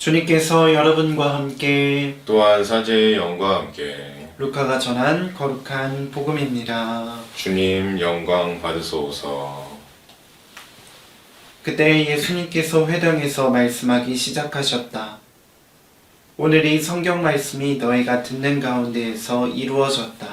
주님께서 여러분과 함께 또한 사제의 영과 함께 루카가 전한 거룩한 복음입니다. 주님 영광 받으소서. 그때 예수님께서 회당에서 말씀하기 시작하셨다. 오늘 이 성경 말씀이 너희가 듣는 가운데에서 이루어졌다.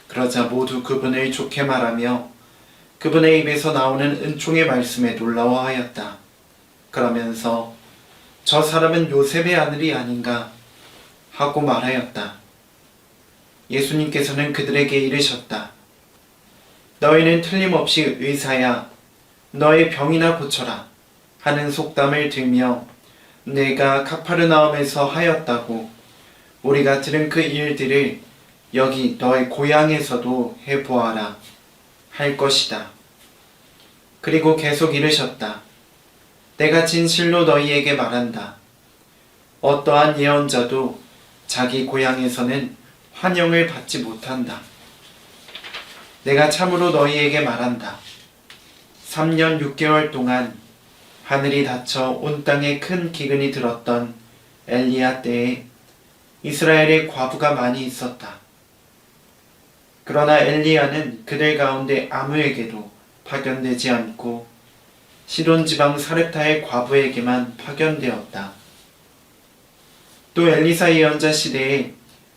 그러자 모두 그분을 좋게 말하며 그분의 입에서 나오는 은총의 말씀에 놀라워하였다. 그러면서 저 사람은 요셉의 아들이 아닌가 하고 말하였다. 예수님께서는 그들에게 이르셨다. 너희는 틀림없이 의사야, 너의 병이나 고쳐라 하는 속담을 들며 내가 가파르나움에서 하였다고 우리가 들은 그 일들을 여기 너의 고향에서도 해보아라 할 것이다. 그리고 계속 이르셨다. 내가 진실로 너희에게 말한다. 어떠한 예언자도 자기 고향에서는 환영을 받지 못한다. 내가 참으로 너희에게 말한다. 3년 6개월 동안 하늘이 닫혀 온 땅에 큰 기근이 들었던 엘리야 때에 이스라엘에 과부가 많이 있었다. 그러나 엘리야는 그들 가운데 아무에게도 파견되지 않고 시돈 지방 사렙타의 과부에게만 파견되었다. 또 엘리사 예언자 시대에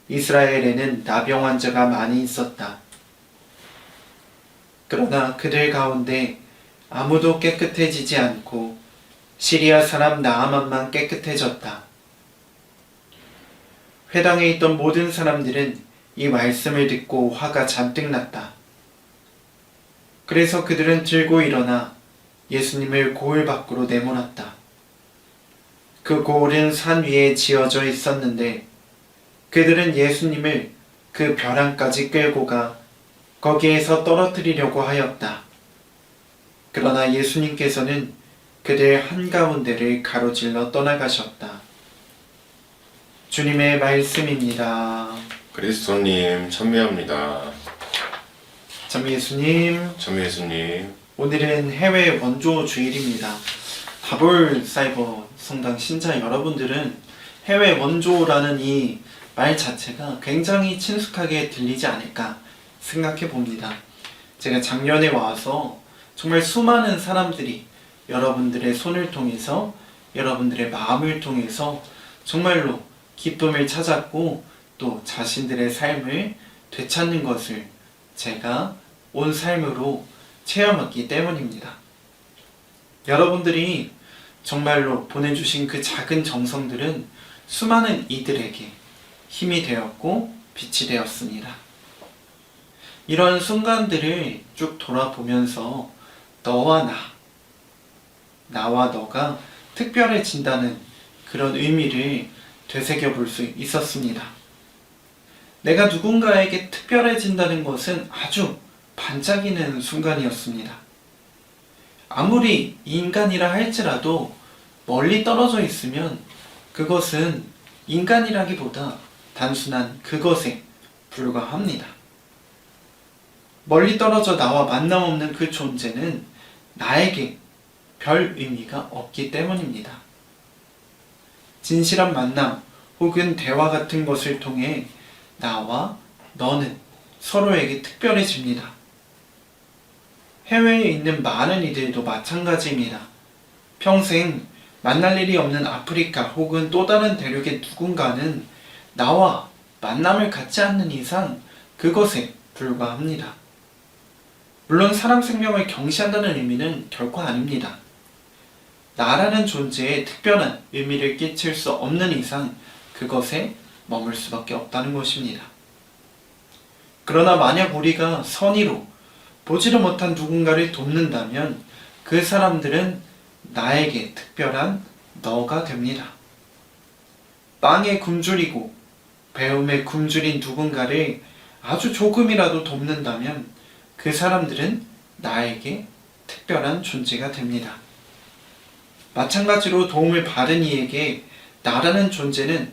이스라엘에는 나병 환자가 많이 있었다. 그러나 그들 가운데 아무도 깨끗해지지 않고 시리아 사람 나아만만 깨끗해졌다. 회당에 있던 모든 사람들은 이 말씀을 듣고 화가 잔뜩 났다. 그래서 그들은 들고 일어나 예수님을 고을 밖으로 내몰았다. 그 고을은 산 위에 지어져 있었는데 그들은 예수님을 그 벼랑까지 끌고 가 거기에서 떨어뜨리려고 하였다. 그러나 예수님께서는 그들 한가운데를 가로질러 떠나가셨다. 주님의 말씀입니다. 그리스도님 참배합니다. 참 예수님, 참 예수님. 오늘은 해외 원조 주일입니다. 다볼 사이버 성당 신자 여러분들은 해외 원조라는 이 말 자체가 굉장히 친숙하게 들리지 않을까 생각해 봅니다. 제가 작년에 와서 정말 수많은 사람들이 여러분들의 손을 통해서 여러분들의 마음을 통해서 정말로 기쁨을 찾았고 또 자신들의 삶을 되찾는 것을 제가 온 삶으로 체험했기 때문입니다. 여러분들이 정말로 보내주신 그 작은 정성들은 수많은 이들에게 힘이 되었고 빛이 되었습니다. 이런 순간들을 쭉 돌아보면서 너와 나와 너가 특별해진다는 그런 의미를 되새겨 볼 수 있었습니다. 내가 누군가에게 특별해진다는 것은 아주 반짝이는 순간이었습니다. 아무리 인간이라 할지라도 멀리 떨어져 있으면 그것은 인간이라기보다 단순한 그것에 불과합니다. 멀리 떨어져 나와 만남 없는 그 존재는 나에게 별 의미가 없기 때문입니다. 진실한 만남 혹은 대화 같은 것을 통해 나와 너는 서로에게 특별해집니다. 해외에 있는 많은 이들도 마찬가지입니다. 평생 만날 일이 없는 아프리카 혹은 또 다른 대륙의 누군가는 나와 만남을 갖지 않는 이상 그것에 불과합니다. 물론 사람 생명을 경시한다는 의미는 결코 아닙니다. 나라는 존재에 특별한 의미를 끼칠 수 없는 이상 그것에 머물 수밖에 없다는 것입니다. 그러나 만약 우리가 선의로 보지도 못한 누군가를 돕는다면 그 사람들은 나에게 특별한 너가 됩니다. 빵에 굶주리고 배움에 굶주린 누군가를 아주 조금이라도 돕는다면 그 사람들은 나에게 특별한 존재가 됩니다. 마찬가지로 도움을 받은 이에게 나라는 존재는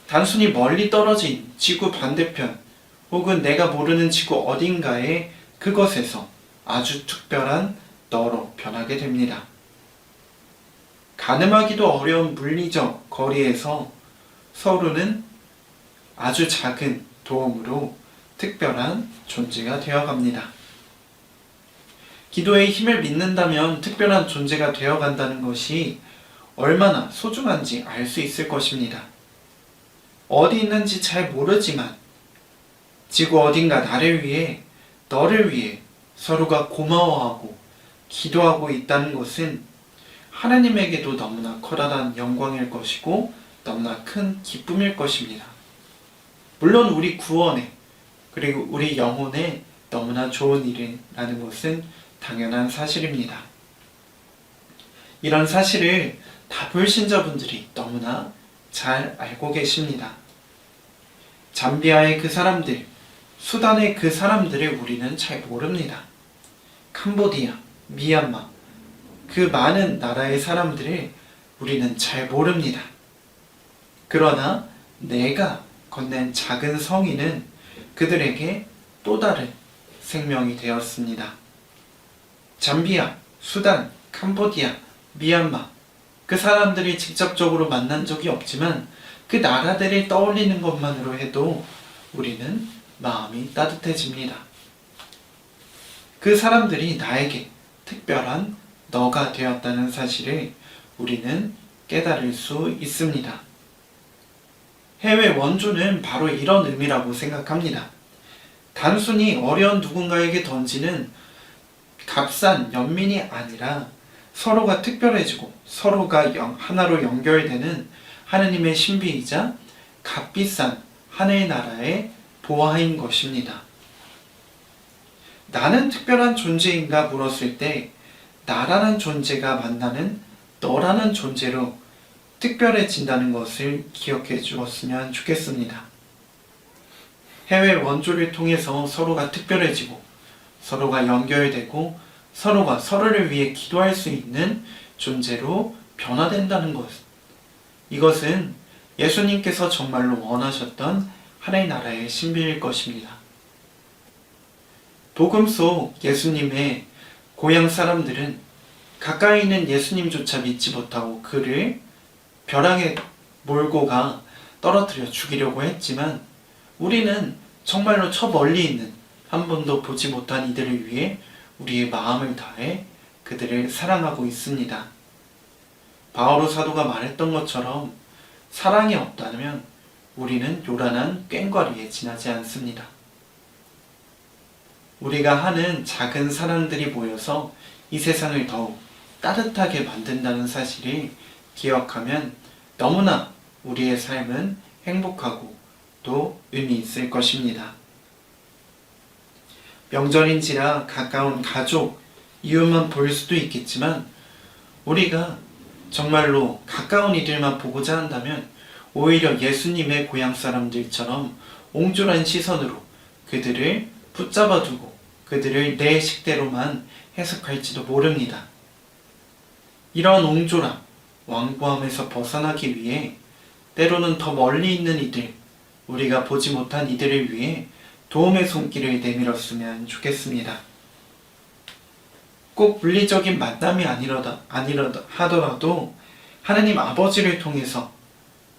단순히 멀리 떨어진 지구 반대편 혹은 내가 모르는 지구 어딘가에 그것에서 아주 특별한 너로 변하게 됩니다. 가늠하기도 어려운 물리적 거리에서 서로는 아주 작은 도움으로 특별한 존재가 되어갑니다. 기도의 힘을 믿는다면 특별한 존재가 되어간다는 것이 얼마나 소중한지 알 수 있을 것입니다. 어디 있는지 잘 모르지만 지구 어딘가 나를 위해, 너를 위해 서로가 고마워하고 기도하고 있다는 것은 하나님에게도 너무나 커다란 영광일 것이고 너무나 큰 기쁨일 것입니다. 물론 우리 구원에 그리고 우리 영혼에 너무나 좋은 일이라는 것은 당연한 사실입니다. 이런 사실을 다 불신자분들이 너무나 잘 알고 계십니다. 잠비아의 그 사람들, 수단의 그 사람들을 우리는 잘 모릅니다. 캄보디아, 미얀마, 그 많은 나라의 사람들을 우리는 잘 모릅니다. 그러나 내가 건넨 작은 성의는 그들에게 또 다른 생명이 되었습니다. 잠비아, 수단, 캄보디아, 미얀마, 그 사람들이 직접적으로 만난 적이 없지만 그 나라들을 떠올리는 것만으로 해도 우리는 마음이 따뜻해집니다. 그 사람들이 나에게 특별한 너가 되었다는 사실을 우리는 깨달을 수 있습니다. 해외 원조는 바로 이런 의미라고 생각합니다. 단순히 어려운 누군가에게 던지는 값싼 연민이 아니라 서로가 특별해지고 서로가 하나로 연결되는 하느님의 신비이자 값비싼 하늘의 나라의 보화인 것입니다. 나는 특별한 존재인가 물었을 때 나라는 존재가 만나는 너라는 존재로 특별해진다는 것을 기억해 주었으면 좋겠습니다. 해외 원조를 통해서 서로가 특별해지고 서로가 연결되고 서로가 서로를 위해 기도할 수 있는 존재로 변화된다는 것. 이것은 예수님께서 정말로 원하셨던 하나의 나라의 신비일 것입니다. 복음 속 예수님의 고향 사람들은 가까이 있는 예수님조차 믿지 못하고 그를 벼랑에 몰고 가 떨어뜨려 죽이려고 했지만 우리는 정말로 저 멀리 있는 한 번도 보지 못한 이들을 위해 우리의 마음을 다해 그들을 사랑하고 있습니다. 바오로 사도가 말했던 것처럼 사랑이 없다면 우리는 요란한 꽹과리에 지나지 않습니다. 우리가 하는 작은 사람들이 모여서 이 세상을 더욱 따뜻하게 만든다는 사실을 기억하면 너무나 우리의 삶은 행복하고 또 의미 있을 것입니다. 명절인지라 가까운 가족, 이웃만 볼 수도 있겠지만 우리가 정말로 가까운 이들만 보고자 한다면 오히려 예수님의 고향 사람들처럼 옹졸한 시선으로 그들을 붙잡아 두고 그들을 내 식대로만 해석할지도 모릅니다. 이러한 옹졸함, 완고함에서 벗어나기 위해 때로는 더 멀리 있는 이들, 우리가 보지 못한 이들을 위해 도움의 손길을 내밀었으면 좋겠습니다. 꼭 물리적인 만남이 하더라도 하나님 아버지를 통해서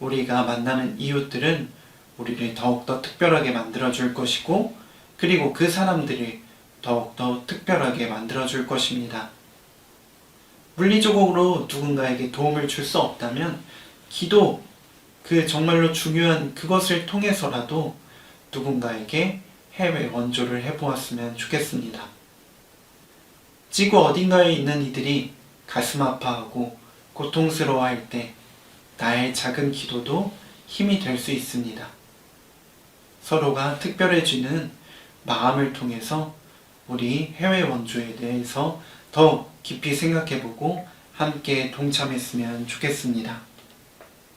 우리가 만나는 이웃들은 우리를 더욱더 특별하게 만들어줄 것이고 그리고 그 사람들을 더욱더 특별하게 만들어줄 것입니다. 물리적으로 누군가에게 도움을 줄 수 없다면 기도, 그 정말로 중요한 그것을 통해서라도 누군가에게 해외 원조를 해보았으면 좋겠습니다. 지구 어딘가에 있는 이들이 가슴 아파하고 고통스러워할 때 나의 작은 기도도 힘이 될 수 있습니다. 서로가 특별해지는 마음을 통해서 우리 해외 원조에 대해서 더 깊이 생각해보고 함께 동참했으면 좋겠습니다.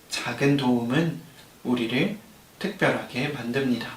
작은 도움은 우리를 특별하게 만듭니다.